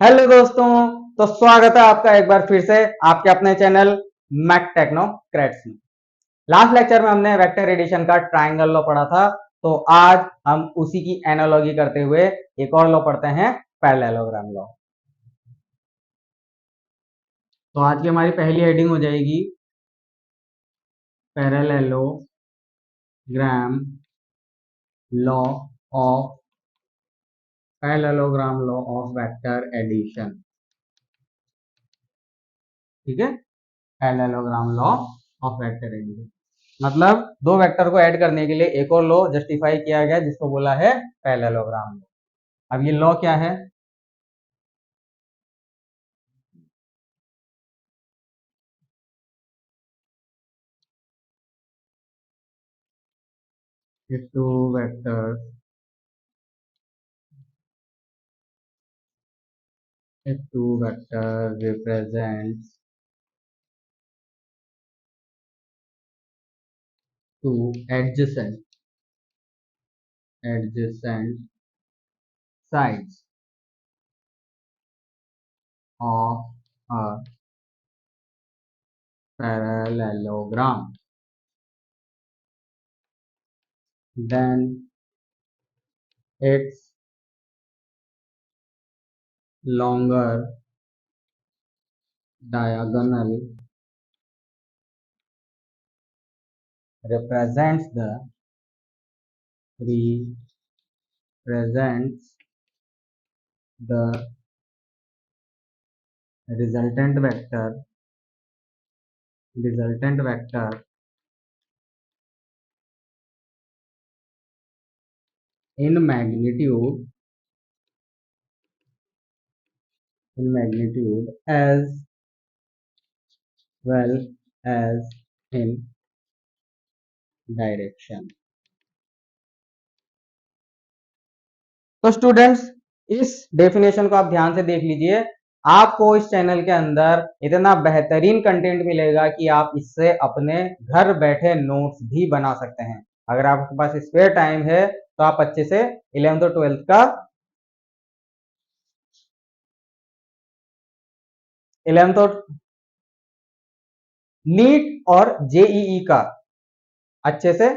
Hello दोस्तों। तो स्वागत है आपका एक बार फिर से आपके अपने चैनल मैक टेक्नोक्रेट्स में। लास्ट लेक्चर में हमने वेक्टर एडिशन का ट्रायंगल लॉ पढ़ा था। तो आज हम उसी की एनालॉजी करते हुए एक और लॉ पढ़ते हैं, पैरेललोग्राम लॉ। तो आज की हमारी पहली हेडिंग हो जाएगी parallelogram law of parallelogram law of vector addition. ठीक है, parallelogram law of vector addition मतलब दो वेक्टर को ऐड करने के लिए एक और लॉ जस्टिफाई किया गया जिसको बोला है पैरेललोग्राम लॉ। अब ये लॉ क्या है? if two vectors represents two adjacent sides of a parallelogram, then its longer diagonal represents represents the resultant vector in magnitude as well as in direction. तो स्टूडेंट्स, इस डेफिनेशन को आप ध्यान से देख लीजिए। आपको इस चैनल के अंदर इतना बेहतरीन कंटेंट मिलेगा कि आप इससे अपने घर बैठे नोट्स भी बना सकते हैं। अगर आपके पास स्पेयर टाइम है तो आप अच्छे से 11th और 12th का 11th और नीट और जेईई का अच्छे से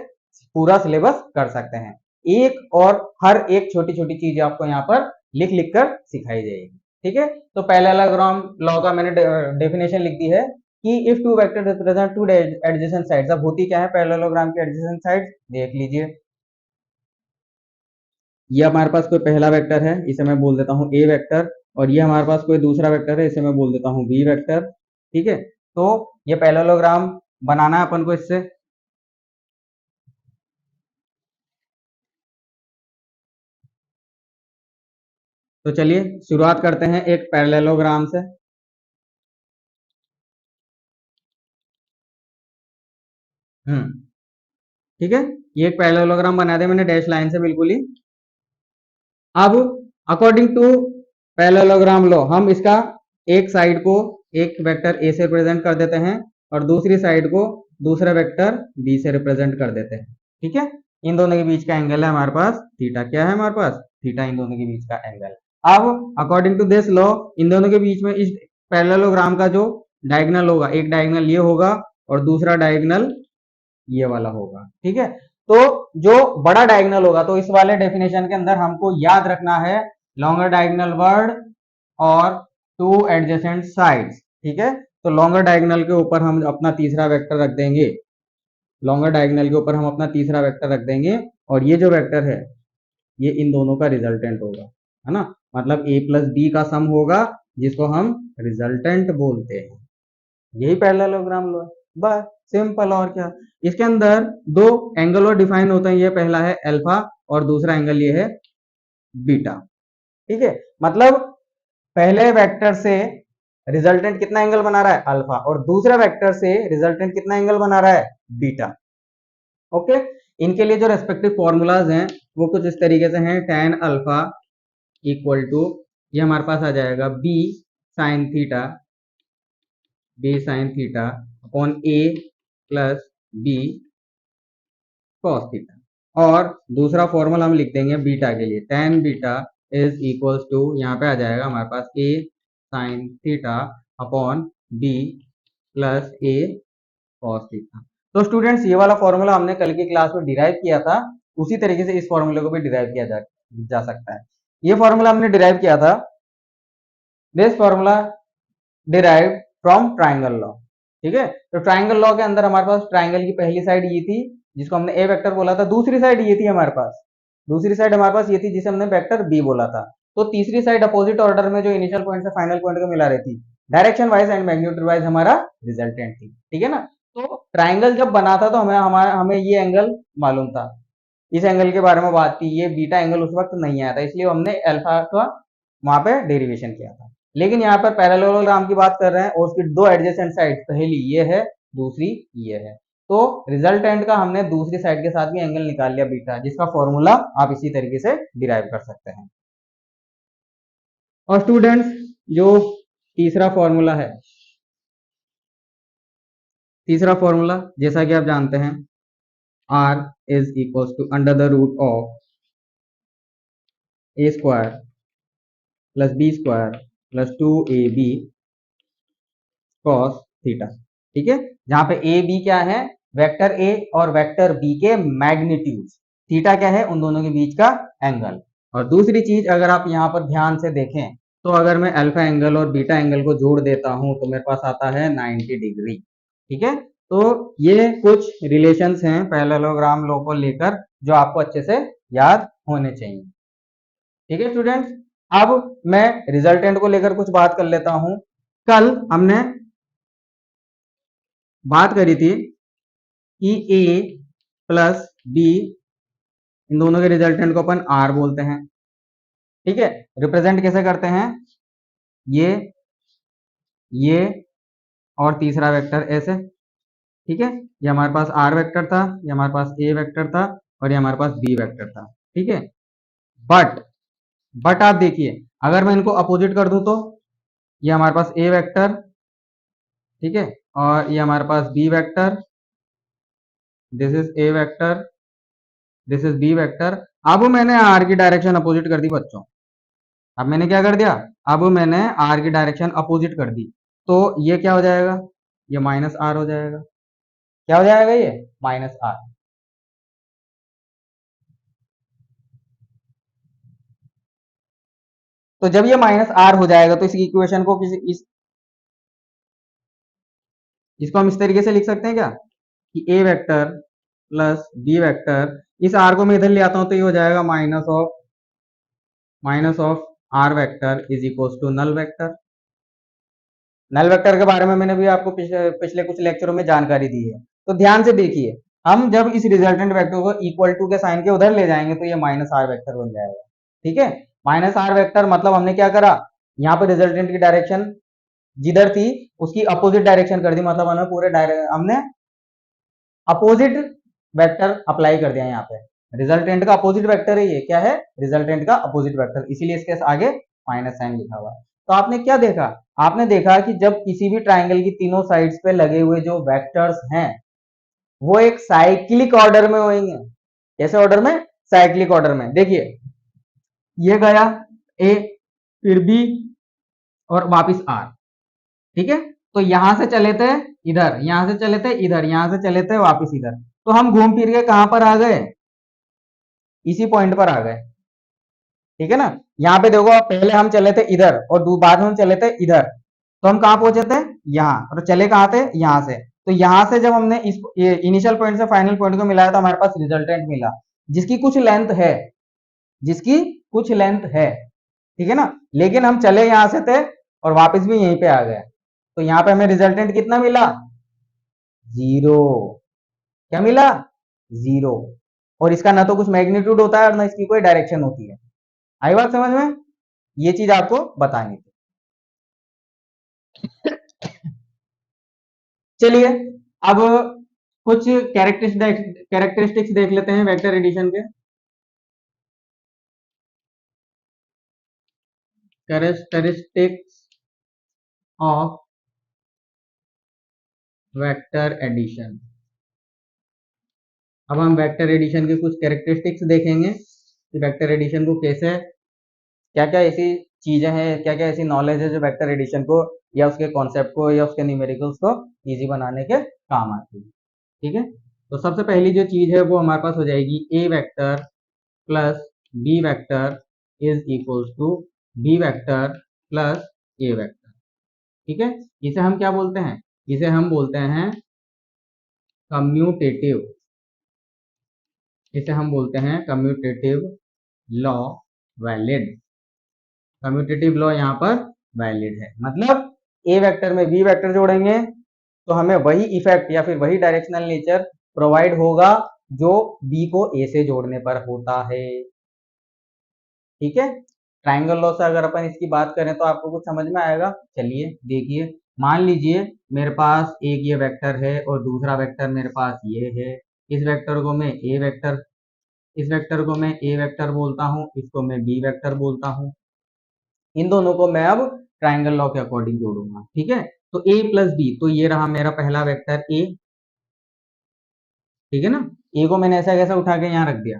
पूरा सिलेबस कर सकते हैं। एक और हर एक छोटी छोटी चीज आपको यहाँ पर लिख लिख कर सिखाई जाएगी। ठीक है, तो पैरेललोग्राम लॉ का मैंने डेफिनेशन लिख दी है कि if two vector represent two adjacent sides. अब होती क्या है पैरेललोग्राम की एडजेसेंट साइड्स, देख लीजिए। ये हमारे पास कोई पहला वेक्टर है, इसे मैं बोल देता हूँ ए वेक्टर, और ये हमारे पास कोई दूसरा वेक्टर है, इसे मैं बोल देता हूँ बी वेक्टर। ठीक है, तो ये पैरेललोग्राम बनाना है अपन को इससे। तो चलिए शुरुआत करते हैं एक पैरेललोग्राम से। ठीक है, ये एक पैरेललोग्राम बना दिया मैंने डैश लाइन से बिल्कुल ही। अब अकॉर्डिंग टू पैरेललोग्राम लॉ हम इसका एक साइड को एक वेक्टर ए से रिप्रेजेंट कर देते हैं और दूसरी साइड को दूसरा वेक्टर बी से रिप्रेजेंट कर देते हैं। ठीक है, इन दोनों के बीच का एंगल है हमारे पास थीटा। क्या है हमारे पास? थीटा, इन दोनों के बीच का एंगल। अब according to this law in दोनों के बीच में इस पैरेललोग्राम का जो डायगोनल होगा, एक डायगोनल ये होगा और दूसरा डायगोनल ये वाला होगा। ठीक है, तो जो बड़ा डायगोनल होगा, तो इस वाले डेफिनेशन के अंदर हमको याद रखना है लॉन्गर डायगोनल वर्ड और टू एडजेसेंट साइड्स। ठीक है, तो लॉन्गर डायगोनल के ऊपर हम अपना तीसरा वेक्टर रख देंगे, लॉन्गर डायगोनल के ऊपर हम अपना तीसरा वेक्टर रख देंगे और ये जो वेक्टर है ये इन दोनों का रिजल्टेंट होगा, है ना। मतलब a प्लस बी का सम होगा जिसको हम रिजल्टेंट बोलते हैं। यही पैरेललोग्राम लो है, बस सिंपल। और क्या, इसके अंदर दो एंगल और डिफाइन होते हैं, ये पहला है अल्फा और दूसरा एंगल ये है बीटा। ठीक है, मतलब पहले वेक्टर से रिजल्टेंट कितना एंगल बना रहा है? अल्फा, और दूसरा वेक्टर से रिजल्टेंट कितना एंगल बना रहा है? बीटा। ओके, इनके लिए जो रेस्पेक्टिव फॉर्मूलाज हैं वो कुछ इस तरीके से हैं। tan अल्फा इक्वल टू, ये हमारे पास आ जाएगा बी साइन थीटा अपॉन ए प्लस बी कॉस थीटा। और दूसरा फॉर्मूला हम लिख देंगे बीटा के लिए, tan beta is equals to, यहाँ पे आ जाएगा हमारे पास A sine theta upon B plus A cos theta. तो स्टूडेंट्स ये वाला फॉर्मूला हमने कल की क्लास में डिराइव किया था, उसी तरीके से इस फॉर्मूले को भी डिराइव किया जा सकता है। ये फॉर्मूला हमने डिराइव किया था, this formula derive from triangle law. ठीक है, तो ट्राइंगल लॉ के अंदर हमारे पास ट्राइंगल की पहली साइड ये थी जिसको हमने ए वेक्टर बोला था, दूसरी साइड ये थी हमारे पास, दूसरी साइड हमारे पास ये थी जिसे हमने वेक्टर बी बोला था। तो तीसरी साइड अपोजिट ऑर्डर में जो इनिशियल पॉइंट से फाइनल पॉइंट को मिला रही थी, direction wise and magnitude wise हमारा रिजल्टेंट थी। ठीक है ना, तो ट्राइंगल जब बना था तो हमें ये एंगल मालूम था, इस एंगल के बारे में बात की, ये बीटा एंगल उस वक्त नहीं आया था, इसलिए हमने अल्फा का वहां पे डेरिवेशन किया था। लेकिन यहाँ पर पैरेललोग्राम की बात कर रहे हैं और उसकी दो एडजेसेंट साइड, पहली ये है, दूसरी ये है, तो रिजल्टेंट का हमने दूसरी साइड के साथ भी एंगल निकाल लिया बीटा, जिसका फॉर्मूला आप इसी तरीके से डिराइव कर सकते हैं। और स्टूडेंट्स जो तीसरा फॉर्मूला है, तीसरा फॉर्मूला जैसा कि आप जानते हैं, r is equal to under the root of a square plus B square plus 2ab cos theta. ठीक है, जहां पे ए बी क्या है, वेक्टर ए और वेक्टर बी के मैग्नीट्यूड, थीटा क्या है, उन दोनों के बीच का एंगल। और दूसरी चीज अगर आप यहां पर ध्यान से देखें तो अगर मैं अल्फा एंगल और बीटा एंगल को जोड़ देता हूं तो मेरे पास आता है 90 डिग्री। ठीक है, तो ये कुछ रिलेशंस हैं पैरेललोग्राम लॉ को लेकर जो आपको अच्छे से याद होने चाहिए। ठीक है स्टूडेंट्स, अब मैं रिजल्टेंट को लेकर कुछ बात कर लेता हूं। कल हमने बात करी थी कि ए प्लस बी, इन दोनों के रिजल्टेंट को अपन आर बोलते हैं। ठीक है, रिप्रेजेंट कैसे करते हैं, ये ये और तीसरा वेक्टर ऐसे। ठीक है, ये हमारे पास आर वेक्टर था, ये हमारे पास ए वेक्टर था और ये हमारे पास बी वेक्टर था। ठीक है, बट आप देखिए अगर मैं इनको अपोजिट कर दूं तो ये हमारे पास ए वेक्टर, ठीक है, और ये हमारे पास B vector, this is A vector, this is B vector. अब मैंने आर की डायरेक्शन अपोजिट कर दी बच्चों, अब मैंने क्या कर दिया, अब मैंने आर की डायरेक्शन अपोजिट कर दी, तो ये क्या हो जाएगा, ये माइनस आर हो जाएगा। क्या हो जाएगा, ये माइनस आर। तो जब ये माइनस आर हो जाएगा तो इस इक्वेशन को इसको हम इस तरीके से लिख सकते हैं क्या, कि a vector plus B vector, इस आर को मैं इधर ले आता हूं तो ये हो जाएगा minus of R vector is equal to null vector. Null vector के बारे में मैंने भी आपको पिछले कुछ लेक्चरों में जानकारी दी है, तो ध्यान से देखिए, हम जब इस रिजल्टेंट वेक्टर को इक्वल टू के साइन के उधर ले जाएंगे तो ये माइनस आर वेक्टर बन जाएगा। ठीक है, माइनस आर वेक्टर मतलब हमने क्या करा, यहाँ पे रिजल्टेंट की डायरेक्शन जिधर थी उसकी अपोजिट डायरेक्शन कर दी, मतलब हमने अपोजिट वेक्टर अप्लाई कर दिया यहाँ पे। रिजल्टेंट का अपोजिट वेक्टर है ये, क्या है, रिजल्टेंट का अपोजिट वेक्टर, इसीलिए इसके आगे माइनस साइन लिखा हुआ है। तो आपने क्या देखा, आपने देखा कि जब किसी भी ट्राइंगल की तीनों साइड्स पे लगे हुए जो वेक्टर्स हैं वो एक साइक्लिक ऑर्डर में होंगे। कैसे ऑर्डर में, साइक्लिक ऑर्डर में। देखिए ये गया ए, फिर बी और वापिस आर। ठीक है, तो यहां से चले थे इधर, यहां से चले थे इधर, यहां से चले थे वापिस इधर, तो हम घूम फिर के कहां पर आ गए, इसी पॉइंट पर आ गए। ठीक है ना, यहाँ पे देखो पहले हम चले थे इधर और बाद में हम चले थे इधर, तो हम कहां पहुंचे थे, यहाँ, और चले कहां थे, यहां से। तो यहां से जब हमने इस इनिशियल पॉइंट से फाइनल पॉइंट को मिलाया तो हमारे पास रिजल्टेंट मिला जिसकी कुछ लेंथ है, जिसकी कुछ लेंथ है। ठीक है ना, लेकिन हम चले यहां से थे और वापस भी यहीं पे आ गए, तो यहाँ पे हमें रिजल्टेंट कितना मिला, जीरो। क्या मिला, जीरो। और इसका ना तो कुछ मैग्नीट्यूड होता है और ना इसकी कोई डायरेक्शन होती है। आई बात समझ में, ये चीज आपको बतानी थी। चलिए अब कुछ कैरेक्टरिस्टिक्स देख लेते हैं वेक्टर एडिशन के। Characteristics of vector addition. अब हम वेक्टर एडिशन के कुछ कैरेक्टरिस्टिक्स देखेंगे कि वेक्टर एडिशन को कैसे क्या क्या ऐसी चीजें हैं, क्या क्या ऐसी नॉलेज है जो वेक्टर एडिशन को या उसके कॉन्सेप्ट को या उसके न्यूमेरिकल्स को इजी बनाने के काम आती है। ठीक है, तो सबसे पहली जो चीज है वो हमारे पास हो जाएगी A vector plus B vector is equals to B vector plus A vector. ठीक है, इसे हम क्या बोलते हैं, इसे हम बोलते हैं कम्यूटेटिव, इसे हम बोलते हैं commutative law valid. Commutative law यहाँ पर वैलिड है, मतलब ए वेक्टर में बी वेक्टर जोड़ेंगे तो हमें वही इफेक्ट या फिर वही डायरेक्शनल नेचर प्रोवाइड होगा जो बी को ए से जोड़ने पर होता है। ठीक है, ट्राइंगल लॉ से अगर अपन इसकी बात करें तो आपको कुछ समझ में आएगा। चलिए देखिए, मान लीजिए मेरे पास एक ये वेक्टर है और दूसरा वेक्टर मेरे पास ये है। इस वेक्टर को मैं ए वेक्टर, इस वेक्टर को मैं ए वेक्टर बोलता हूँ, इसको मैं बी वेक्टर बोलता हूँ। इन दोनों को मैं अब ट्राइंगल लॉ के अकॉर्डिंग जोड़ूंगा। ठीक है, तो a प्लस बी, तो ये रहा मेरा पहला वेक्टर a। ठीक है ना, a को मैंने ऐसा कैसा उठा के यहाँ रख दिया,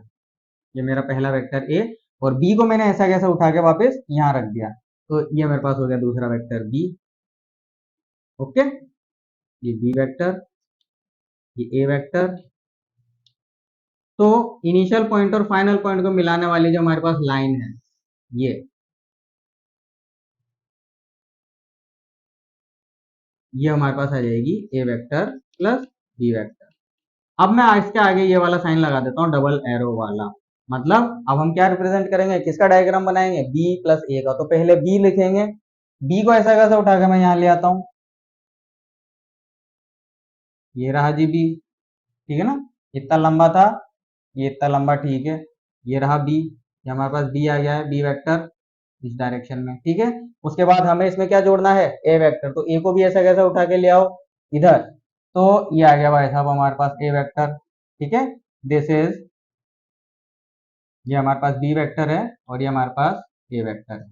ये मेरा पहला वेक्टर a, और b को मैंने ऐसा कैसा उठा के वापस यहाँ रख दिया, तो ये मेरे पास हो गया दूसरा वेक्टर b। ओके, ये b वेक्टर, ये a वेक्टर। तो इनिशियल पॉइंट और फाइनल पॉइंट को मिलाने वाली जो हमारे पास लाइन है ये हमारे पास आ जाएगी A vector plus B vector. अब मैं इसके आगे ये वाला साइन लगा देता हूँ, डबल एरो वाला। मतलब अब हम क्या रिप्रेजेंट करेंगे, किसका डायग्राम बनाएंगे, b प्लस ए का। तो पहले b लिखेंगे, b को ऐसा कैसा उठा के मैं यहाँ ले आता हूँ, ये रहा जी b। ठीक है ना, इतना लंबा था, ये इतना लंबा, ठीक है। ये रहा b, ये हमारे पास b आ गया है, b वेक्टर इस डायरेक्शन में। ठीक है, उसके बाद हमें इसमें क्या जोड़ना है, a वेक्टर। तो a को भी ऐसा कैसा उठा के ले आओ इधर, तो ये आ गया भाई साहब हमारे पास a वेक्टर। ठीक है, दिस इज, ये हमारे पास बी वेक्टर है और ये हमारे पास ए वेक्टर है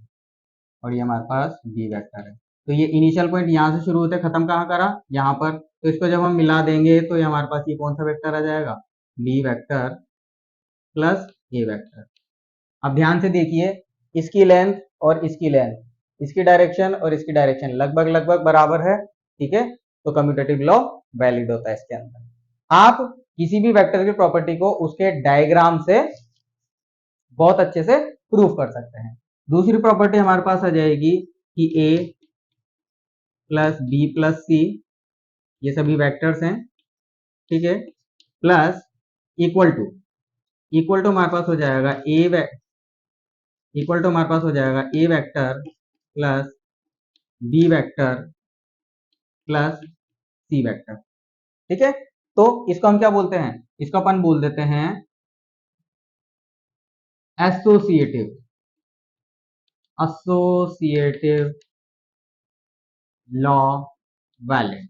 और ये हमारे पास बी वेक्टर है। तो ये इनिशियल पॉइंट यहाँ से शुरू होते खत्म कहाँ करा, यहाँ पर। तो इसको जब हम मिला देंगे तो ये हमारे पास ये कौन सा वेक्टर आ जाएगा, B vector plus A vector. अब ध्यान से देखिए, इसकी लेंथ और इसकी लेंथ, इसकी डायरेक्शन और इसकी डायरेक्शन लगभग लगभग बराबर है। ठीक है, तो कम्यूटेटिव लॉ वैलिड होता है इसके अंदर। आप किसी भी वेक्टर की प्रॉपर्टी को उसके डायग्राम से बहुत अच्छे से प्रूफ कर सकते हैं। दूसरी प्रॉपर्टी हमारे पास आ जाएगी कि a plus b plus c, ये सभी वेक्टर्स हैं। ठीक है, plus equal to, equal to हमारे पास हो जाएगा इक्वल टू हमारे पास हो जाएगा A vector plus B vector plus C vector. ठीक है, तो इसको हम क्या बोलते हैं, इसको अपन बोल देते हैं एसोसिएटिव, एसोसिएटिव लॉ वैलिड।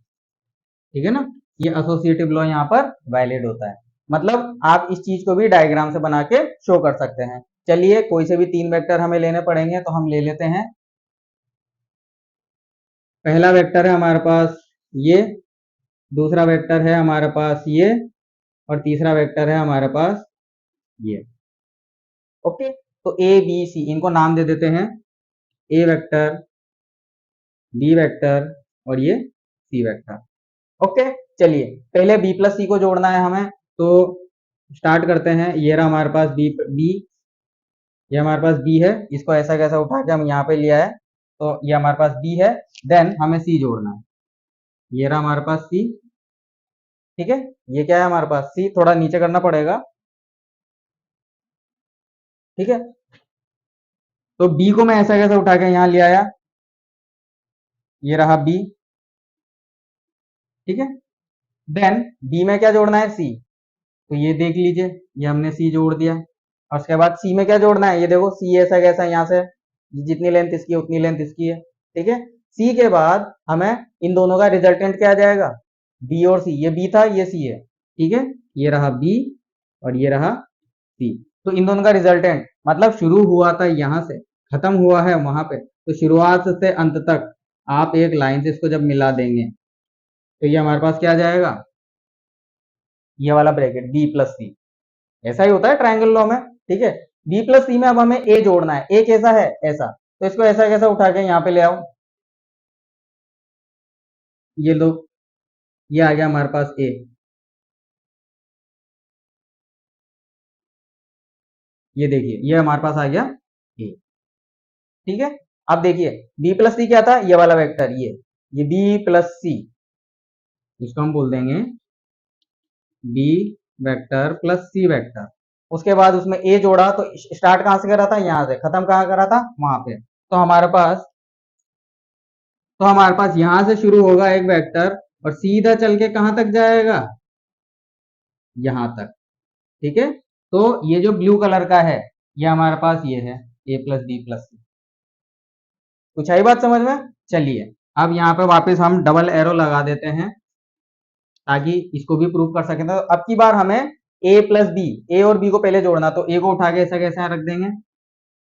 ठीक है ना, ये एसोसिएटिव लॉ यहाँ पर वैलिड होता है। मतलब आप इस चीज को भी डायग्राम से बना के शो कर सकते हैं। चलिए कोई से भी तीन वेक्टर हमें लेने पड़ेंगे, तो हम ले लेते हैं। पहला वेक्टर है हमारे पास ये, दूसरा वेक्टर है हमारे पास ये, और तीसरा वेक्टर है हमारे पास ये। ओके, तो ए बी सी इनको नाम दे देते हैं, ए वेक्टर, बी वेक्टर और ये सी वेक्टर। ओके, चलिए पहले बी प्लस सी को जोड़ना है हमें, तो स्टार्ट करते हैं। ये रहा हमारे पास बी बी, ये हमारे पास बी है, इसको ऐसा कैसा उठा के हम यहाँ पे लिया है, तो ये हमारे पास बी है। देन हमें सी जोड़ना है, ये रहा हमारे पास सी। ठीक है, ये क्या है हमारे पास सी, थोड़ा नीचे करना पड़ेगा। ठीक है, तो बी को मैं ऐसा कैसा उठा के यहाँ ले आया, ये रहा बी। ठीक है, देन बी में क्या जोड़ना है, सी। तो ये देख लीजिए, ये हमने सी जोड़ दिया। और उसके बाद सी में क्या जोड़ना है, ये देखो सी ऐसा कैसा यहाँ से, जितनी लेंथ इसकी है उतनी लेंथ इसकी है। ठीक है, सी के बाद हमें इन दोनों का रिजल्टेंट क्या आ जाएगा, बी और सी। ये बी था, ये सी है। ठीक है, ये रहा बी और ये रहा सी। तो इन दोनों का रिजल्टेंट मतलब शुरू हुआ था यहाँ से, खत्म हुआ है वहां पे, तो शुरुआत से अंत तक आप एक लाइन से इसको जब मिला देंगे तो ये हमारे पास क्या आ जाएगा, ये वाला ब्रैकेट बी प्लस सी। ऐसा ही होता है ट्राइंगल लॉ में। ठीक है, बी प्लस सी में अब हमें ए जोड़ना है। ए कैसा है, ऐसा, तो इसको ऐसा कैसा उठा के यहाँ पे ले आओ, ये लो, ये आ गया हमारे पास ए, ये देखिए ये हमारे पास आ गया ए। ठीक है, अब देखिए बी प्लस सी क्या था, ये वाला वेक्टर, ये बी प्लस सी, इसको हम बोल देंगे B vector plus C vector. उसके बाद उसमें ए जोड़ा तो स्टार्ट कहां से करा था, यहां से, खत्म कहां करा था, वहां पे। तो हमारे पास यहां से शुरू होगा एक वेक्टर और सीधा चल के कहां तक जाएगा, यहां तक। ठीक है, तो ये जो ब्लू कलर का है, ये हमारे पास ये है ए प्लस बी प्लस सी। कुछ आई बात समझ में? चलिए अब यहाँ पे वापस हम डबल एरो लगा देते हैं ताकि इसको भी प्रूव कर सकें। तो अब की बार हमें ए प्लस बी, ए और बी को पहले जोड़ना, तो ए को उठा के ऐसा कैसे रख देंगे,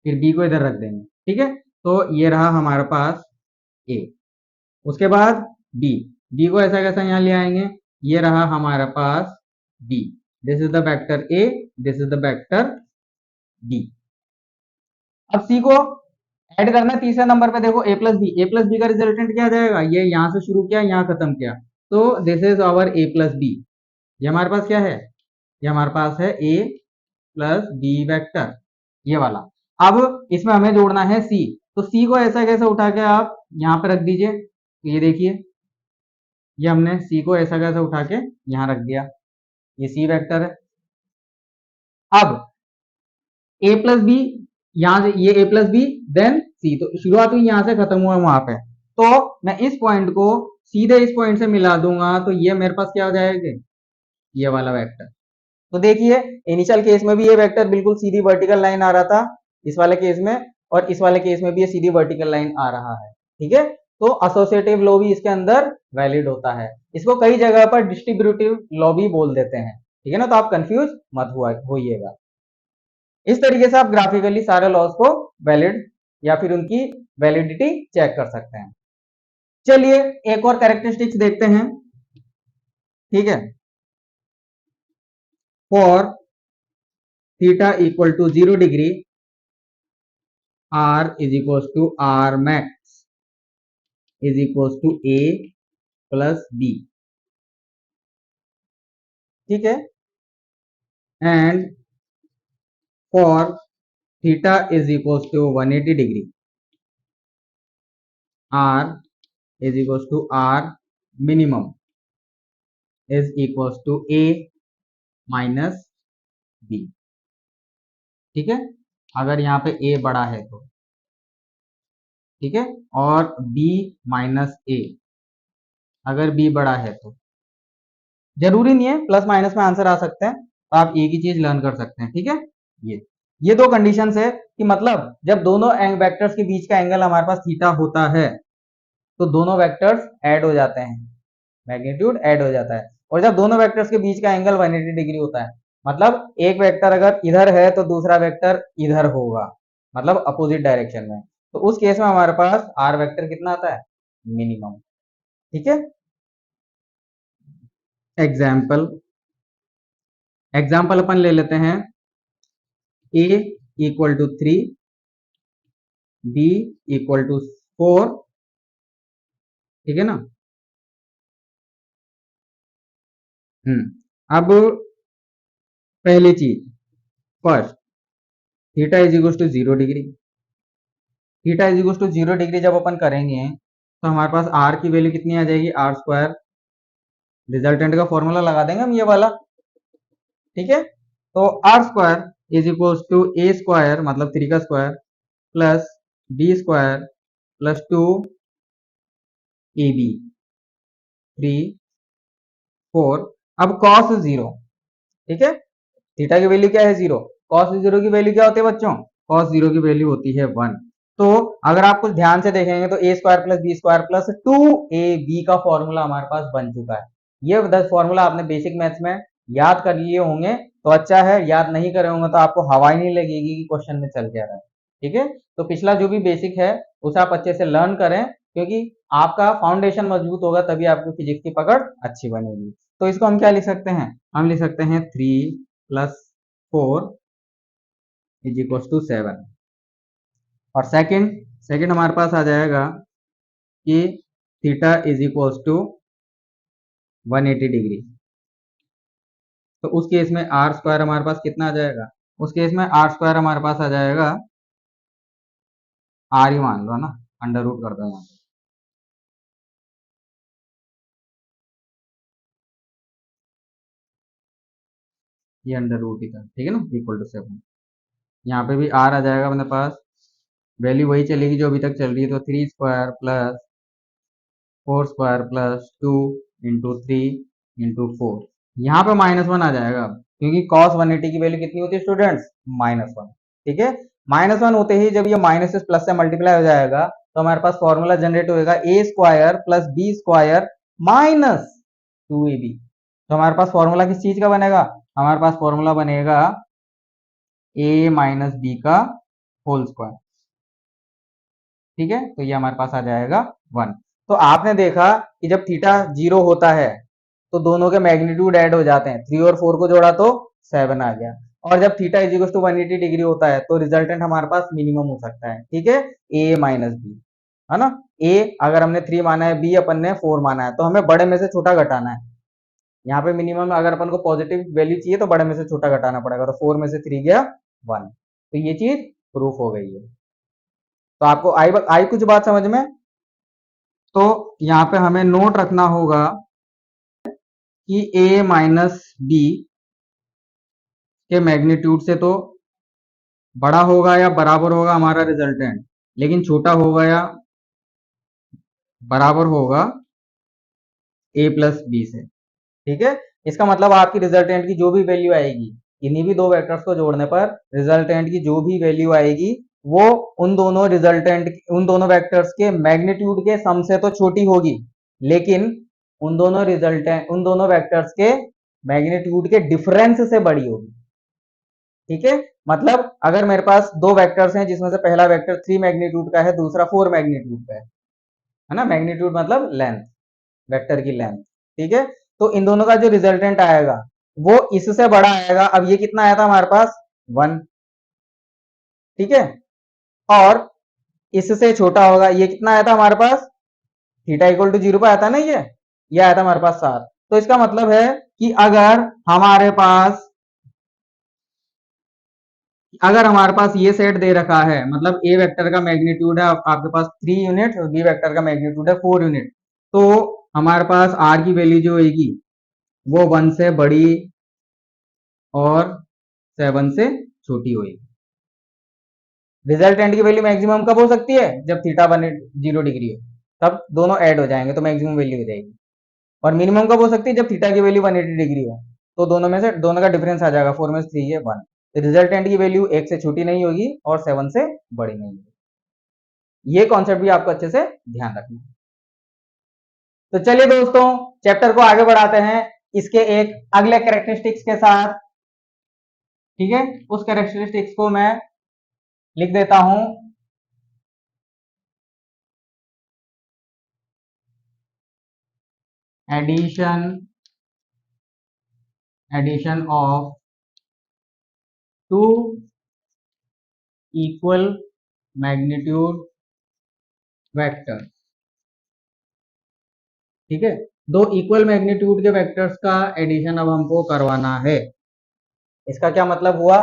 फिर बी को इधर रख देंगे। ठीक है, तो ये रहा हमारे पास ए। उसके बाद बी, बी को ऐसा कैसा यहाँ ले आएंगे, ये रहा हमारे पास B, this is the vector A, this is the vector B. अब सी को ऐड करना है तीसरे नंबर पे, देखो ए प्लस बी, ए प्लस बी का रिजल्टेंट क्या आ जाएगा, ये यहां से शुरू किया यहाँ खत्म किया, तो this is our a plus b. ये हमारे पास क्या है, ये हमारे पास है ए प्लस बी वेक्टर, ये वाला। अब इसमें हमें जोड़ना है सी, तो सी को ऐसा कैसे उठा के आप यहाँ पे रख दीजिए, तो ये देखिए ये हमने सी को ऐसा कैसे उठा के यहाँ रख दिया, ये सी वेक्टर है। अब ए प्लस बी, यहां से ये ए प्लस बी देन सी, तो शुरुआत हुई यहां से खत्म हुआ वहां पे, तो मैं इस पॉइंट को सीधे इस पॉइंट से मिला दूंगा, तो ये मेरे पास क्या हो जाएगा, ये वाला वेक्टर। तो देखिए इनिशियल केस में भी ये वेक्टर बिल्कुल सीधी वर्टिकल लाइन आ रहा था इस वाले केस में, और इस वाले केस में भी ये सीधी वर्टिकल लाइन आ रहा है। ठीक है, तो एसोसिएटिव लॉ भी इसके अंदर वैलिड होता है। इसको कई जगह पर डिस्ट्रीब्यूटिव लॉ भी बोल देते हैं। ठीक है ना, तो आप कंफ्यूज मत होइएगा। इस तरीके से आप ग्राफिकली सारे लॉज को वैलिड या फिर उनकी वैलिडिटी चेक कर सकते हैं। चलिए एक और कैरेक्टरिस्टिक्स देखते हैं। ठीक है, for theta equal to 0 degree, r is equal to r max is equal to a plus b। ठीक है, and for theta is equal to 180 degree, r is equal to r minimum is equal to a minus b। ठीक है, अगर यहाँ पे a बड़ा है तो, ठीक है, और b माइनस a, अगर b बड़ा है तो, जरूरी नहीं है प्लस माइनस में आंसर आ सकते हैं, तो आप एक ही चीज लर्न कर सकते हैं। ठीक है, ये दो कंडीशंस है कि मतलब जब दोनों वेक्टर्स के बीच का एंगल हमारे पास थीटा होता है तो दोनों वेक्टर्स ऐड हो जाते हैं, मैग्नीट्यूड ऐड हो जाता है। और जब दोनों वेक्टर्स के बीच का एंगल 180 डिग्री होता है, मतलब एक वेक्टर अगर इधर है तो दूसरा वेक्टर इधर होगा, मतलब अपोजिट डायरेक्शन में, तो उस केस में हमारे पास आर वेक्टर कितना आता है, मिनिमम। ठीक है, एग्जाम्पल एग्जाम्पल अपन ले लेते हैं, a equal to 3, b equal to 4। ठीक है ना, अब पहली चीज, first theta is equal to 0 degree, theta is equal to 0 degree जब अपन करेंगे तो हमारे पास r की वैल्यू कितनी आ जाएगी, आर स्क्वायर, रिजल्टेंट का फॉर्मूला लगा देंगे हम ये वाला। ठीक है, तो R square is equal to a square मतलब 3 का square plus B square plus 2 a b, 3 4। अब cos 0, ठीक है, थीटा की वैल्यू क्या है, 0, cos 0 की वैल्यू क्या होती है बच्चों, cos 0 की वैल्यू होती है 1। तो अगर आप कुछ ध्यान से देखेंगे तो A square plus B square plus 2ab का फॉर्मूला हमारे पास बन चुका है। ये 10 फॉर्मूला आपने बेसिक मैथ्स में याद कर लिए होंगे तो अच्छा है, याद नहीं करे होंगे तो आपको हवा ही नहीं लगेगी कि क्वेश्चन में चल क्या रहा है। ठीक है, तो पिछला जो भी बेसिक है उसे आप अच्छे से लर्न करें, क्योंकि आपका फाउंडेशन मजबूत होगा तभी आपको फिजिक्स की पकड़ अच्छी बनेगी। तो इसको हम क्या लिख सकते हैं, हम लिख सकते हैं 3 प्लस 4 इज इक्वल टू 7। और सेकंड सेकंड हमारे पास आ जाएगा कि theta is equal to 180 degree. तो उस केस में आर स्क्वायर हमारे पास कितना आ जाएगा? उस केस में आर स्क्वायर हमारे पास आ जाएगा, आर ही मान लो ना, अंडर रूट कर दो यहाँ पे। ये अंडर रूट ही था, ठीक है ना, इक्वल टू 7। यहाँ पे भी आर आ जाएगा अपने पास, वैल्यू वही चलेगी जो अभी तक चल रही है, तो 3 square plus 4 square plus 2 into 3 into 4। यहाँ पे -1 आ जाएगा अब, क्योंकि cos 180 की वैल्यू कितनी होती है स्टूडेंट्स? -1। ठीक है, -1 होते ही जब ये माइनस से प्लस से मल्टीप्लाई हो जाएगा तो हमारे पास फॉर्मूला जनरेट होगा A square plus B square minus 2ab। तो हमारे पास फॉर्मूला किस चीज का बनेगा? हमारे पास फॉर्मूला बनेगा a माइनस बी का होल स्क्वायर। ठीक है, तो ये हमारे पास आ जाएगा 1। तो आपने देखा कि जब थीटा 0 होता है तो दोनों के मैग्नीट्यूड ऐड हो जाते हैं, 3 और 4 को जोड़ा तो 7 आ गया। और जब theta is equal to 180 degree होता है तो रिजल्टेंट हमारे पास मिनिमम हो सकता है। ठीक है, ए माइनस बी, है ना। ए अगर हमने 3 माना है, बी अपन ने 4 माना है, तो हमें बड़े में से छोटा घटाना है। यहाँ पे मिनिमम अगर अपन को पॉजिटिव वैल्यू चाहिए तो बड़े में से छोटा घटाना पड़ेगा, तो 4 में से 3 गया 1। तो ये चीज प्रूफ हो गई है। तो आपको आई कुछ बात समझ में? तो यहाँ पे हमें नोट रखना होगा कि a माइनस बी के मैग्नीट्यूड से तो बड़ा होगा या बराबर होगा हमारा रिजल्टेंट, लेकिन छोटा होगा या बराबर होगा a प्लस बी से। ठीक है, इसका मतलब आपकी रिजल्टेंट की जो भी वैल्यू आएगी, इन्हीं भी दो वेक्टर्स को जोड़ने पर रिजल्टेंट की जो भी वैल्यू आएगी वो उन दोनों वेक्टर्स के मैग्नीट्यूड के सम से तो छोटी होगी, लेकिन उन दोनों वेक्टर्स के मैग्नीट्यूड के डिफरेंस से बड़ी होगी। ठीक है, मतलब अगर मेरे पास दो वेक्टर्स हैं जिसमें से पहला वेक्टर 3 मैग्नीट्यूड का है, दूसरा 4 मैग्नीट्यूड का है ना। मैग्नीट्यूड मतलब लेंथ, वेक्टर की लेंथ। ठीक है, तो इन दोनों का जो रिजल्टेंट आएगा वो इससे बड़ा आएगा। अब ये कितना आया था हमारे पास? 1। ठीक है, और इससे छोटा होगा, ये कितना आया था हमारे पास? थीटा इक्वल टू 0 पे आया था ना, ये आया था हमारे पास 7। तो इसका मतलब है कि अगर हमारे पास ये सेट दे रखा है, मतलब ए वेक्टर का मैग्नीट्यूड है आपके पास 3 यूनिट और बी वेक्टर का मैग्नीट्यूड है 4 यूनिट, तो हमारे पास आर की वैल्यू जो होगी वो 1 से बड़ी और 7 से छोटी होगी। रिजल्टेंट की वैल्यू मैक्सिमम कब हो सकती है? जब थीटा 0 डिग्री हो, तब दोनों ऐड हो जाएंगे तो मैक्सिमम वैल्यू हो जाएगी। और मिनिमम कब हो सकती है? जब थीटा की वैल्यू 180 डिग्री हो, तो दोनों का डिफरेंस आ जाएगा, 4 में से 3 है 1। तो रिजल्टेंट की वैल्यू 1 से छोटी नहीं होगी और 7 से बड़ी नहीं होगी। ये कॉन्सेप्ट भी आपको अच्छे से ध्यान रखना है। तो चलिए दोस्तों, चैप्टर को आगे बढ़ाते हैं इसके एक अगले कैरेक्टरिस्टिक्स के साथ। ठीक है, उस कैरेक्टरिस्टिक्स को मैं लिख देता हूं, addition of two equal magnitude vector. ठीक है, दो इक्वल मैग्नीट्यूड के वेक्टर्स का एडिशन अब हमको करवाना है। इसका क्या मतलब हुआ?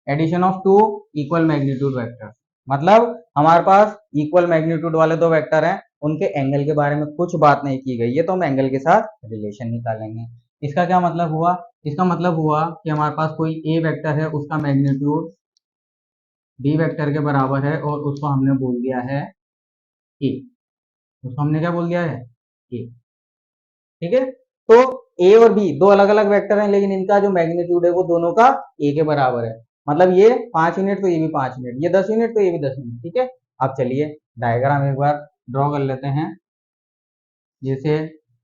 Addition of two equal magnitude vector मतलब हमारे पास इक्वल मैग्नीट्यूड वाले दो वेक्टर हैं, उनके एंगल के बारे में कुछ बात नहीं की गई है, तो हम एंगल के साथ रिलेशन निकालेंगे। इसका क्या मतलब हुआ? इसका मतलब हुआ कि हमारे पास कोई ए वेक्टर है, उसका मैग्नीट्यूड बी वेक्टर के बराबर है और उसको हमने बोल दिया है ए। उसको हमने क्या बोल दिया है? ए। ठीक है, तो ए और बी दो अलग अलग वेक्टर हैं, लेकिन इनका जो मैग्नीट्यूड है वो दोनों का ए के बराबर है। मतलब ये 5 यूनिट तो ये भी 5 यूनिट, ये 10 यूनिट तो ये भी 10 यूनिट। ठीक है, अब चलिए डायग्राम एक बार ड्रॉ कर लेते हैं, जैसे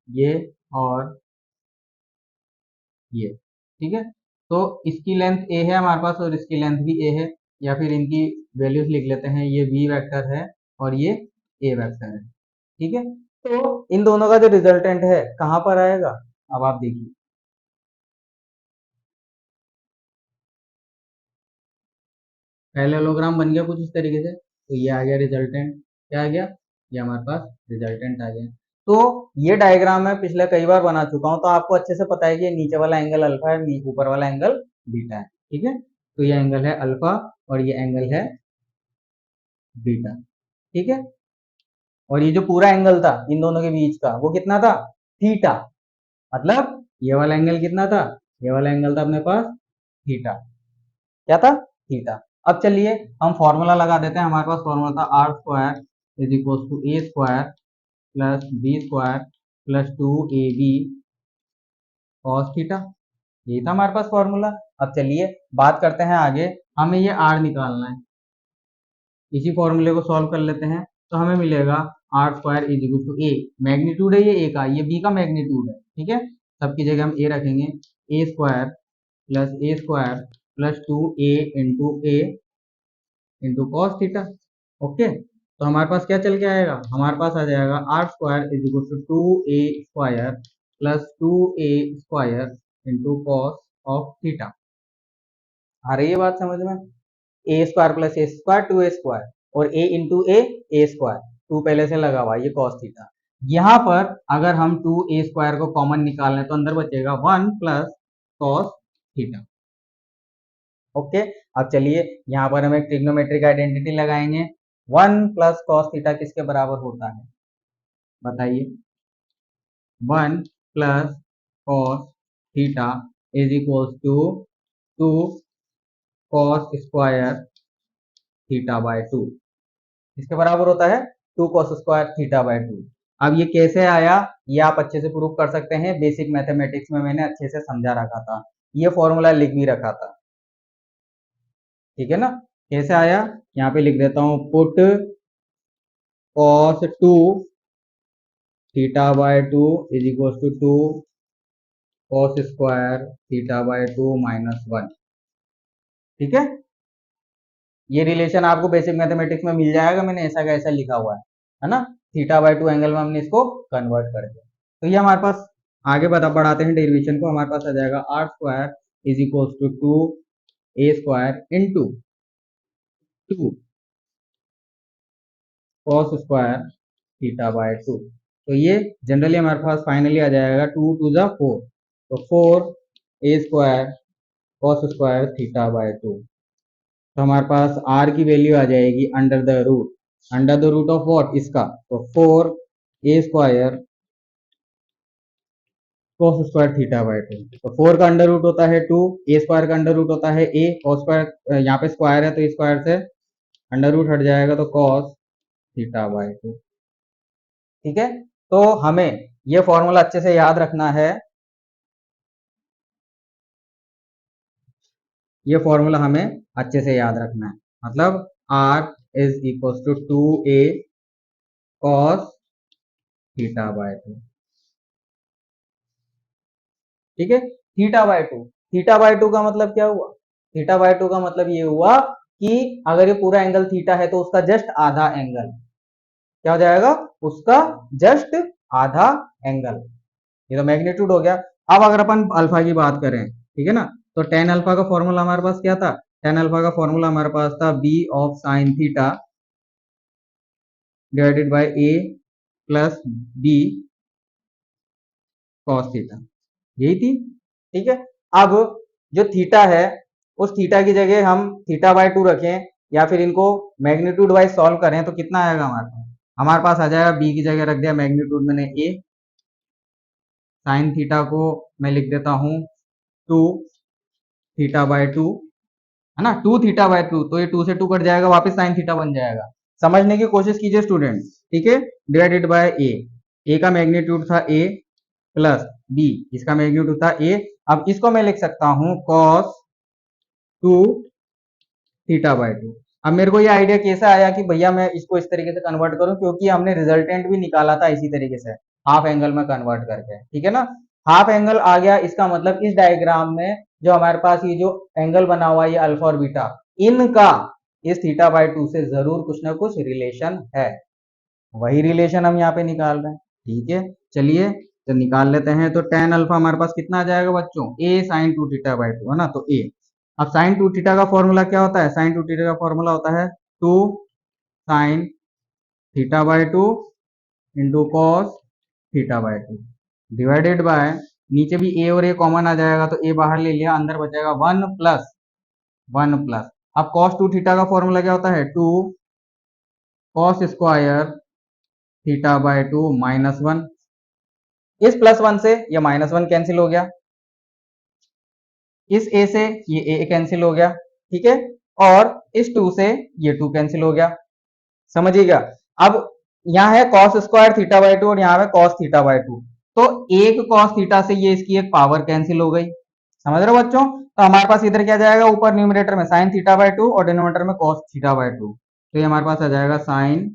ये और ये। ठीक है, तो इसकी लेंथ ए है हमारे पास और इसकी लेंथ भी ए है, या फिर इनकी वैल्यूज लिख लेते हैं, ये बी वेक्टर है और ये ए वेक्टर है। ठीक है, तो इन दोनों का जो रिजल्टेंट है कहां पर आएगा? अब आप देखिए, पैरेललोग्राम बन गया कुछ इस तरीके से। तो ये आ गया रिजल्टेंट, क्या आ गया, ये हमारे पास रिजल्टेंट आ गया। तो ये डायग्राम मैं पिछले कई बार बना चुका हूं, तो आपको अच्छे से पता है कि ये नीचे वाला एंगल अल्फा है, ऊपर वाला एंगल बीटा है, ठीक है। तो ये एंगल है अल्फा और ये एंगल है बीटा, ठीक है। और ये जो पूरा एंगल था इन दोनों के बीच का वो कितना था, थीटा। मतलब ये वाला एंगल कितना था, ये वाला एंगल था अपने पास थीटा, क्या था, थीटा। अब चलिए हम फॉर्मूला लगा देते हैं। हमारे पास फॉर्मूला था r square is equal to a square plus B square plus 2ab cos theta. यही था हमारे पास फॉर्मूला। अब चलिए बात करते हैं आगे, हमें ये आर निकालना है। इसी फॉर्मूले को सॉल्व कर लेते हैं, तो हमें मिलेगा r square is equal to a, magnitude है ये ए का, ये बी का मैग्नीट्यूड है, ठीक है। सबकी जगह हम ए रखेंगे, A square plus 2a into cos theta. Okay, तो हमारे पास क्या चल के आएगा, हमारे पास आ जाएगा are square is equal to 2a square plus 2a square into cos of theta. आ रही है बात समझ में, A square plus A square 2a square और A into A square, two पहले से लगा हुआ, ये कॉस थीटा। यहाँ पर अगर हम 2a स्क्वायर को कॉमन निकाल लें तो अंदर बचेगा 1 प्लस कॉस थीटा। ओके, अब चलिए यहाँ पर हम एक ट्रिग्नोमेट्रिक आइडेंटिटी लगाएंगे। 1 प्लस कॉस थीटा किसके बराबर होता है, बताइए। 1 plus cos theta is equal to 2 cos square theta by 2, इसके बराबर होता है 2 कॉस स्क्वायर थीटा बाय 2। अब ये कैसे आया, ये आप अच्छे से प्रूव कर सकते हैं, बेसिक मैथमेटिक्स में मैंने अच्छे से समझा रखा था, ये फॉर्मूला लिख भी रखा था, ठीक है ना। कैसे आया, यहाँ पे लिख देता हूं, put cos 2 theta by 2 is equal to 2 cos square theta by 2 minus 1, ठीक है। ये रिलेशन आपको बेसिक मैथमेटिक्स में मिल जाएगा, मैंने ऐसा का ऐसा लिखा हुआ है ना। थीटा बाय 2 एंगल में हमने इसको कन्वर्ट कर दिया। तो ये हमारे पास आगे बढ़ाते हैं डेरिवेशन को, हमारे पास आ जाएगा are square is equal to 2a square into 2 cos square theta by 2। तो ये जनरली हमारे पास फाइनली आ जाएगा 2 टू द 4, तो 4a square cos square theta by 2। तो हमारे पास r की वैल्यू आ जाएगी under the root of what, इसका, तो 4a square cos square theta by 2। तो 4 का अंडर रूट होता है 2, a स्क्वायर का अंडर रूट होता है a, cos स्क्वायर यहाँ पे स्क्वायर है तो स्क्वायर से अंडर रूट हट जाएगा, तो cos थीटा बाय 2, ठीक है। तो हमें ये फॉर्मूला अच्छे से याद रखना है, ये फॉर्मूला हमें अच्छे से याद रखना है। मतलब r is equal to 2a cos theta by 2, ठीक है। थीटा बाय 2 का मतलब क्या हुआ, थीटा बाय 2 का मतलब ये हुआ कि अगर ये पूरा एंगल थीटा है तो उसका जस्ट आधा एंगल क्या हो जाएगा, उसका जस्ट आधा एंगल। ये तो मैग्नीट्यूड हो गया। अब अगर अपन अल्फा की बात करें, ठीक है ना, तो टेन अल्फा का फॉर्मूला हमारे पास क्या था, टेन अल्फा का फॉर्मूला हमारे पास था b of sine theta divided by a plus b cos theta, यही थी, ठीक है। अब जो थीटा है उस थीटा की जगह हम थीटा बाय 2 रखें या फिर इनको मैग्नीट्यूड वाइज सॉल्व करें तो कितना आएगा हमारे पास आ जाएगा बी की जगह रख दिया मैग्नीट्यूड मैंने ए, साइन थीटा को मैं लिख देता हूं 2 थीटा बाय 2, है ना, 2 थीटा बाय 2, तो ये 2 से 2 कट जाएगा, वापस साइन थीटा बन जाएगा। समझने की कोशिश कीजिए स्टूडेंट, ठीक है। डिवाइडेड बाय ए का मैग्नीट्यूड था ए प्लस बी, इसका मैग्नीट्यूड था ए। अब इसको मैं लिख सकता हूं cos 2 थीटा बाय 2। अब मेरे को ये आइडिया कैसे आया कि भैया मैं इसको इस तरीके से कन्वर्ट करूं, क्योंकि हमने रिजल्टेंट भी निकाला था इसी तरीके से, हाफ एंगल में कन्वर्ट करके, ठीक है ना। हाफ एंगल आ गया, इसका मतलब इस डायग्राम में जो हमारे पास ये जो एंगल बना हुआ है ये अल्फा और बीटा, इनका इस थीटा बाय 2 से जरूर कुछ ना कुछ रिलेशन है, वही रिलेशन हम यहाँ पे निकाल रहे हैं, ठीक है। चलिए तो निकाल लेते हैं। तो टेन अल्फा हमारे पास कितना आ जाएगा बच्चों, ए साइन 2 थीटा बाय 2, है ना, तो ए अब साइन टू थीटा का फॉर्मूला क्या होता है? साइन टू थीटा का फॉर्मूला होता है two sine theta by two into cos theta by two divided by, नीचे भी ए और ए कॉमन आ जाएगा तो ए बाहर ले लिया, अंदर बचेगा वन प्लस। अब कॉस टू थीटा का फॉर्मूला क्या होता है? Two cos square theta by two minus one. इस प्लस वन से ये माइनस वन कैंसिल हो गया, इस ए से ये ए कैंसिल हो गया, ठीक है, और इस टू से ये टू कैंसिल हो गया। समझिएगा। अब यहाँ है cos square theta by two और यहाँ है कॉस थीटा बाय टू, तो एक कॉस थीटा से ये इसकी एक पावर कैंसिल हो गई। समझ रहे हो बच्चों? तो हमारे पास इधर क्या जाएगा, ऊपर न्यूमरेटर में साइन थीटा बाय टू और डिनोमिनेटर में कॉस थीटा बाय टू, तो ये हमारे पास आ जाएगा sine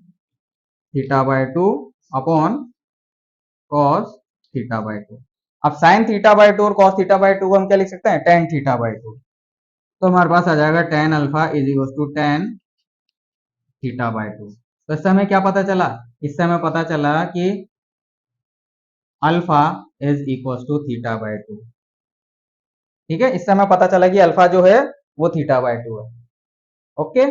theta by two upon cos theta by two. अब साइन थीटा बाय टू और कॉस थीटा बाय टू को हम क्या लिख सकते हैं? Tan theta by two. तो हमारे पास आ जाएगा tan alpha is equal to tan theta by two. तो इससे हमें क्या पता चला? इससे हमें पता चला कि alpha is equal to theta by two. ठीक है, इससे हमें पता चला कि अल्फा जो है वो थीटा बाय टू है। ओके।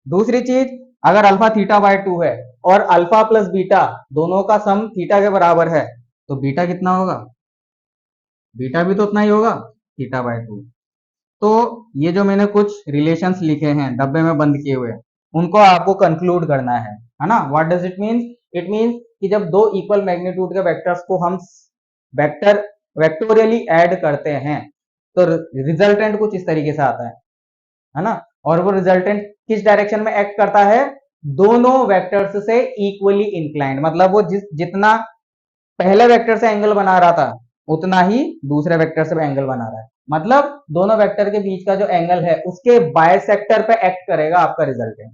दूसरी चीज, अगर अल्फा थीटा बाय टू है और अल्फा प्लस बीटा दोनों का सम थीटा के बराबर है, तो बीटा कितना होगा? बीटा भी तो उतना ही होगा, थीटा बाय टू। तो ये जो मैंने कुछ रिलेशंस लिखे हैं डब्बे में बंद किए हुए, उनको आपको कंक्लूड करना है ना? What does it mean? It means कि जब दो इक्वल मैग्नीट्यूड के वेक्टर्स को हम वेक्टर वेक्टोरियली ऐड करते हैं तो रिजल्टेंट कुछ इस तरीके से आता है ना? और वो रिजल्टेंट किस डायरेक्शन में एक्ट करता है? दोनों वेक्टर्स से इक्वली इंक्लाइंड, मतलब वो जितना पहले वेक्टर से एंगल बना रहा था उतना ही दूसरे वेक्टर से एंगल बना रहा है, मतलब दोनों वेक्टर के बीच का जो एंगल है उसके बायसेक्टर पे एक्ट करेगा आपका रिजल्टेंट।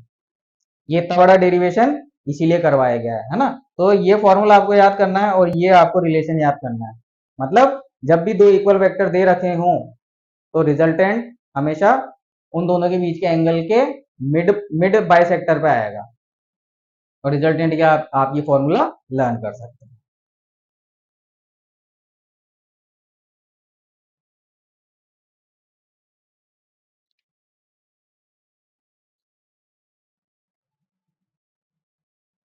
ये इतना बड़ा डेरिवेशन इसीलिए करवाया गया है ना? तो ये फॉर्मूला आपको याद करना है और ये आपको रिलेशन याद करना है। मतलब जब भी दो इक्वल वेक्टर दे रखे हों तो रिजल्टेंट हमेशा उन दोनों के बीच के एंगल के मिड मिड बायसेक्टर पे आएगा और रिजल्टेंट क्या आप ये फॉर्मूला लर्न कर सकते हैं।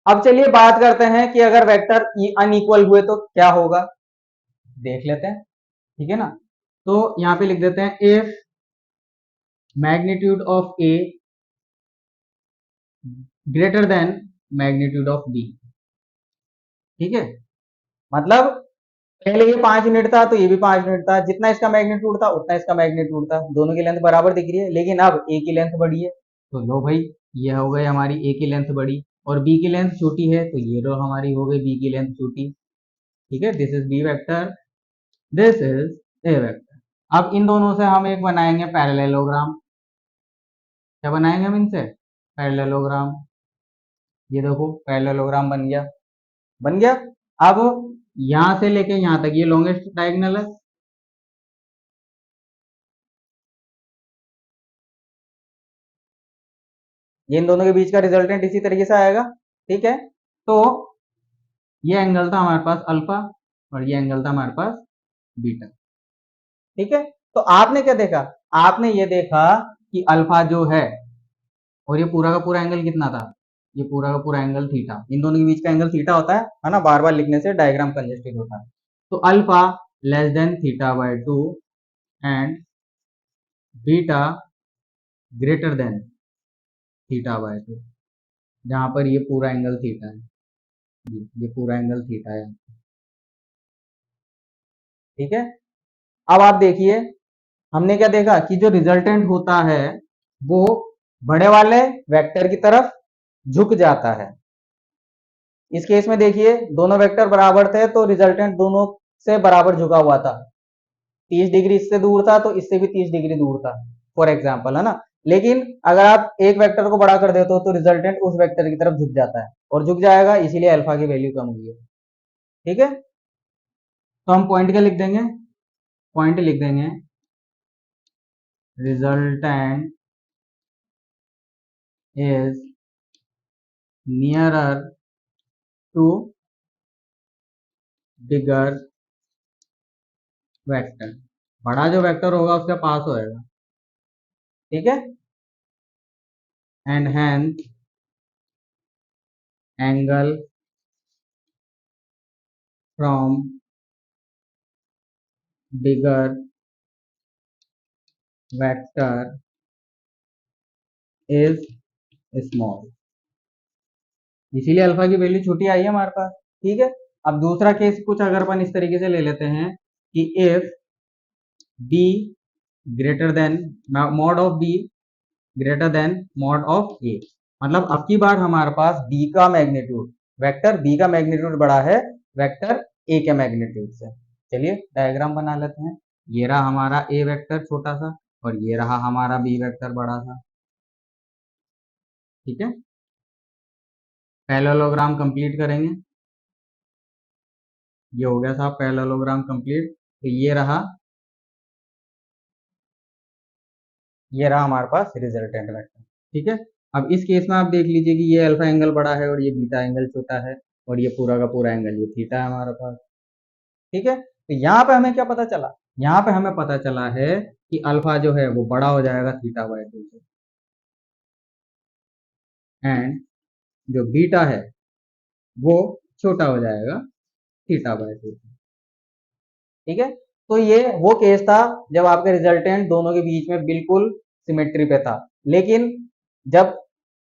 अब चलिए बात करते हैं कि अगर वेक्टर अनइक्वल हुए तो क्या होगा, देख लेते हैं। ठीक है ना? तो यहां पे लिख देते हैं if magnitude of a greater than magnitude of b. ठीक है, मतलब पहले ये 5 यूनिट था तो ये भी 5 यूनिट था, जितना इसका मैग्नीट्यूड था उतना इसका मैग्नीट्यूड था, दोनों की लेंथ बराबर दिख रही है, लेकिन अब ए की लेंथ बड़ी है तो लो भाई ये हो गई हमारी ए की लेंथ बड़ी, और बी की लेंथ छोटी है तो ये लो हमारी हो गई बी की लेंथ छोटी। ठीक है, this is B vector, this is A vector. अब इन दोनों से हम एक बनाएंगे पैरेललोग्राम। क्या बनाएंगे हम इनसे? पैरेललोग्राम। ये देखो पैरेललोग्राम बन गया, बन गया। अब यहां से लेके यहां तक ये लॉन्गेस्ट डायगोनल है, ये इन दोनों के बीच का रिजल्टेंट इसी तरीके से आएगा। ठीक है, तो ये एंगल था हमारे पास अल्फा और ये एंगल था हमारे पास बीटा। ठीक है, तो आपने क्या देखा? आपने ये देखा कि अल्फा जो है और ये पूरा का पूरा एंगल कितना था? ये पूरा का पूरा एंगल थीटा, इन दोनों के बीच का एंगल थीटा होता है ना? बार बार लिखने से डायग्राम कंजेस्टेड होता है। तो alpha less than theta by to and beta greater than theta by to, जहां पर ये पूरा एंगल थीटा है, ये पूरा एंगल थीटा है। ठीक है, अब आप देखिए हमने क्या देखा कि जो रिजल्टेंट होता है वो बड़े वाले वेक्टर की तरफ झुक जाता है। इस केस में देखिए दोनों वेक्टर बराबर थे तो रिजल्टेंट दोनों से बराबर झुका हुआ था, 30 डिग्री इससे दूर था तो इससे भी 30 डिग्री दूर था, फॉर एग्जाम्पल, है ना? लेकिन अगर आप एक वेक्टर को बड़ा कर देते हो तो रिजल्टेंट उस वेक्टर की तरफ झुक जाता है और झुक जाएगा, इसीलिए अल्फा की वैल्यू कम हुई है। ठीक है, तो हम पॉइंट क्या लिख देंगे? पॉइंट लिख देंगे resultant is nearer to bigger vector, बड़ा जो वेक्टर होगा उसके पास होएगा। ठीक है, and hence angle from bigger vector is small. इसीलिए अल्फा की वैल्यू छोटी आई है हमारे पास। ठीक है, अब दूसरा केस कुछ अगर अपन इस तरीके से ले लेते हैं कि if B greater than mod of B greater than mod of A, मतलब अब की बार हमारे पास बी का मैग्नीट्यूड, वेक्टर बी का मैग्नीट्यूड बड़ा है वेक्टर ए के मैग्नीट्यूड से। चलिए डायग्राम बना लेते हैं। ये रहा हमारा ए वेक्टर छोटा सा और ये रहा हमारा बी वेक्टर बड़ा सा। ठीक है, पैरेललोग्राम कंप्लीट करेंगे। ये हो गया साहब पैरेललोग्राम कंप्लीट। तो ये रहा हमारे पास रिजल्टेंट वेक्टर। ठीक है, अब इस केस में आप देख लीजिए कि ये अल्फा एंगल बड़ा है और ये बीटा एंगल छोटा है और ये पूरा का पूरा एंगल ये थीटा है हमारे पास। ठीक है, तो यहाँ पे हमें क्या पता चला, यहाँ पे हमें पता चला है कि अल्फा जो है वो बड़ा हो जाएगा थीटा बाय 2 से, एंड जो बीटा है वो छोटा हो जाएगा थीटा बाय 2 से। ठीक है, तो ये वो केस था जब आपके रिजल्टेंट दोनों के बीच में बिल्कुल सिमेट्री पे था। लेकिन जब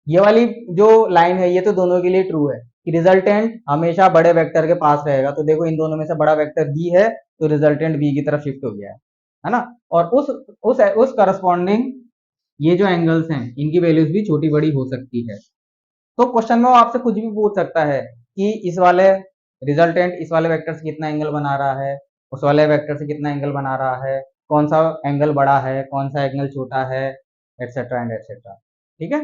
ये वाली जो लाइन है ये तो दोनों के लिए ट्रू है कि रिजल्टेंट हमेशा बड़े वेक्टर के पास रहेगा। तो देखो इन दोनों में से बड़ा वेक्टर बी है तो रिजल्टेंट बी की तरफ शिफ्ट हो गया है ना। और उस करस्पॉन्डिंग ये जो एंगल्स हैं इनकी वैल्यूज भी छोटी बड़ी हो सकती है। तो क्वेश्चन में वो आपसे कुछ भी पूछ सकता है कि इस वाले रिजल्टेंट इस वाले वेक्टर से कितना एंगल बना रहा है, उस वाले वेक्टर से कितना एंगल बना रहा है, कौन सा एंगल बड़ा है कौन सा एंगल छोटा है, एटसेट्रा एंड एटसेट्रा। ठीक है,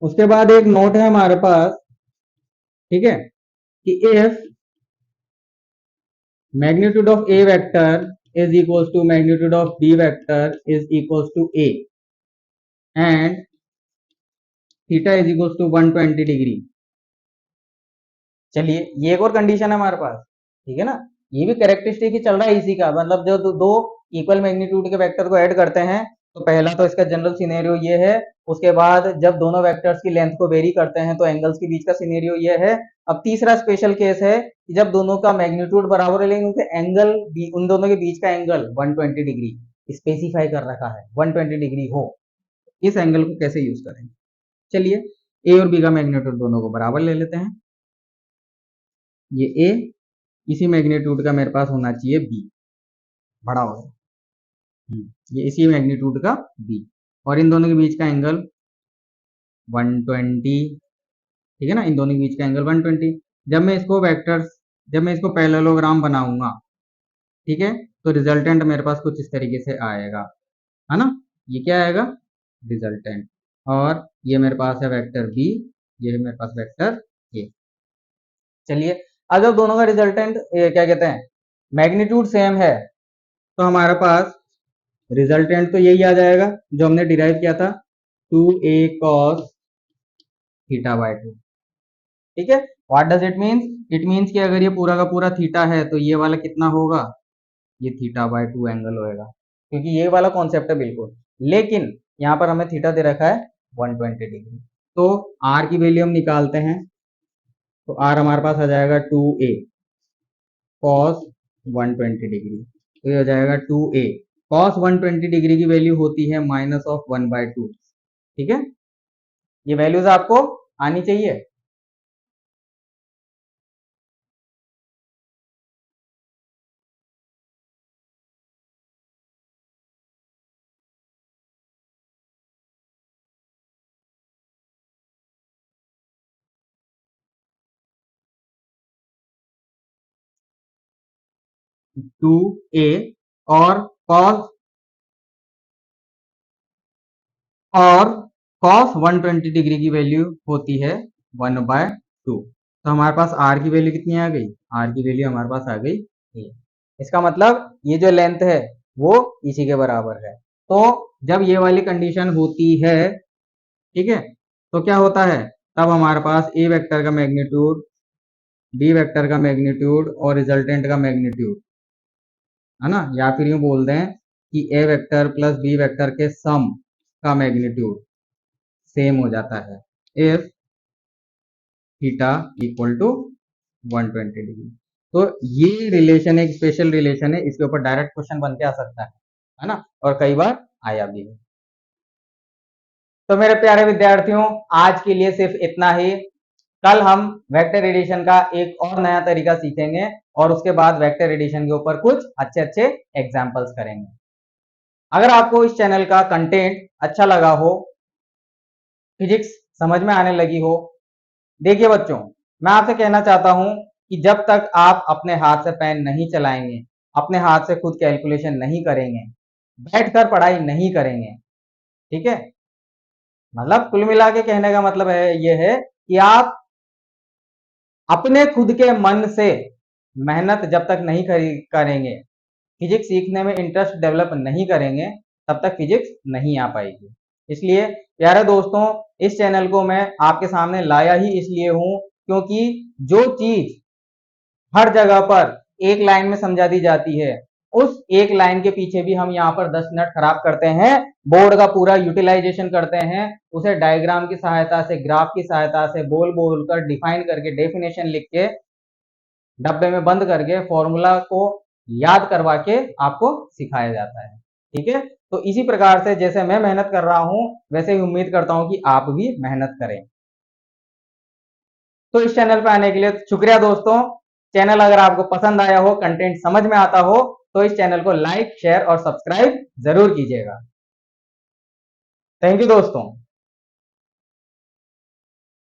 उसके बाद एक नोट है हमारे पास। ठीक है, कि if magnitude of a vector is equals to magnitude of b vector is equals to a and theta is equals to 120 degree. चलिए ये एक और कंडीशन है हमारे पास। ठीक है ना, ये भी कैरेक्टरिस्टिक ही चल रहा है इसी का, मतलब जो दो इक्वल मैग्नीट्यूड के वेक्टर को ऐड करते हैं तो पहला तो इसका जनरल सिनेरियो ये है। उसके बाद जब दोनों वेक्टर्स की लेंथ को वेरी करते हैं तो एंगल्स के बीच का सिनेरियो ये है। अब तीसरा स्पेशल केस है कि जब दोनों का मैग्नीट्यूड बराबर है लेकिन उनके एंगल उन दोनों के बीच का एंगल 120 डिग्री स्पेसिफाई कर रखा है, 120 डिग्री हो, इस एंगल को कैसे यूज करेंगे। चलिए ए और बी का मैग्नीट्यूड दोनों को बराबर ले लेते हैं। ये ए इसी मैग्नीट्यूड का मेरे पास होना चाहिए बी, बड़ा हो गया। ये इसी मैग्नीट्यूड का बी और इन दोनों के बीच का एंगल 120। ठीक है ना, इन दोनों के बीच का एंगल 120। जब मैं इसको पैरेललोग्राम बनाऊंगा, ठीक है, तो रिजल्टेंट मेरे पास कुछ इस तरीके से आएगा, है ना। ये क्या आएगा, रिजल्टेंट, और ये मेरे पास है वेक्टर बी, ये है मेरे पास वेक्टर ए। चलिए अब जब दोनों का रिजल्टेंट क्या कहते हैं मैग्नीट्यूड सेम है तो हमारे पास रिजल्टेंट तो यही आ जाएगा जो हमने डिराइव किया था, 2a cos थीटा बाय 2। ठीक है, what does it means, it means कि अगर ये पूरा का पूरा थीटा है तो ये वाला कितना होगा, ये थीटा बाय 2 एंगल होएगा, क्योंकि ये वाला कॉन्सेप्ट है बिल्कुल। लेकिन यहाँ पर हमें थीटा दे रखा है 120 डिग्री। तो आर की वैल्यू हम निकालते हैं, तो आर हमारे पास आ जाएगा 2a cos 120 डिग्री, तो ये हो जाएगा 2a cos 120 डिग्री की वैल्यू होती है -1/2। ठीक है, ये वैल्यूज आपको आनी चाहिए। 2a और cos और cos 120 डिग्री की वैल्यू होती है 1/2। तो हमारे पास r की वैल्यू कितनी आ गई, r की वैल्यू हमारे पास आ गई a। इसका मतलब ये जो लेंथ है वो इसी के बराबर है। तो जब ये वाली कंडीशन होती है, ठीक है, तो क्या होता है, तब हमारे पास ए वेक्टर का मैग्नीट्यूड, बी वेक्टर का मैग्नीट्यूड और रिजल्टेंट का मैग्नीट्यूड, है ना, या फिर यूं बोल दें कि a vector plus B vector के सम का मैग्नीट्यूड सेम हो जाता है if theta equal to 120 degree. तो ये रिलेशन एक स्पेशल रिलेशन है, इसके ऊपर डायरेक्ट क्वेश्चन बन के आ सकता है ना, और कई बार आया भी है। तो मेरे प्यारे विद्यार्थियों, आज के लिए सिर्फ इतना ही। कल हम वेक्टर एडिशन का एक और नया तरीका सीखेंगे और उसके बाद वेक्टर एडिशन के ऊपर कुछ अच्छे अच्छे एग्जाम्पल्स करेंगे। अगर आपको इस चैनल का कंटेंट अच्छा लगा हो, फिजिक्स समझ में आने लगी हो, देखिए बच्चों, मैं आपसे कहना चाहता हूं कि जब तक आप अपने हाथ से पेन नहीं चलाएंगे, अपने हाथ से खुद कैलकुलेशन नहीं करेंगे, बैठकर पढ़ाई नहीं करेंगे, ठीक है, मतलब कुल मिला के कहने का मतलब है ये है कि आप अपने खुद के मन से मेहनत जब तक नहीं करेंगे, फिजिक्स सीखने में इंटरेस्ट डेवलप नहीं करेंगे, तब तक फिजिक्स नहीं आ पाएगी। इसलिए प्यारे दोस्तों, इस चैनल को मैं आपके सामने लाया ही इसलिए हूं क्योंकि जो चीज हर जगह पर एक लाइन में समझा दी जाती है, उस एक लाइन के पीछे भी हम यहाँ पर 10 मिनट खराब करते हैं, बोर्ड का पूरा यूटिलाइजेशन करते हैं, उसे डायग्राम की सहायता से, ग्राफ की सहायता से बोल बोल कर डिफाइन करके डेफिनेशन लिख के डब्बे में बंद करके फॉर्मूला को याद करवा के आपको सिखाया जाता है। ठीक है, तो इसी प्रकार से जैसे मैं मेहनत कर रहा हूं, वैसे ही उम्मीद करता हूं कि आप भी मेहनत करें। तो इस चैनल पर आने के लिए शुक्रिया दोस्तों। चैनल अगर आपको पसंद आया हो, कंटेंट समझ में आता हो, तो इस चैनल को लाइक, शेयर और सब्सक्राइब जरूर कीजिएगा। थैंक यू दोस्तों।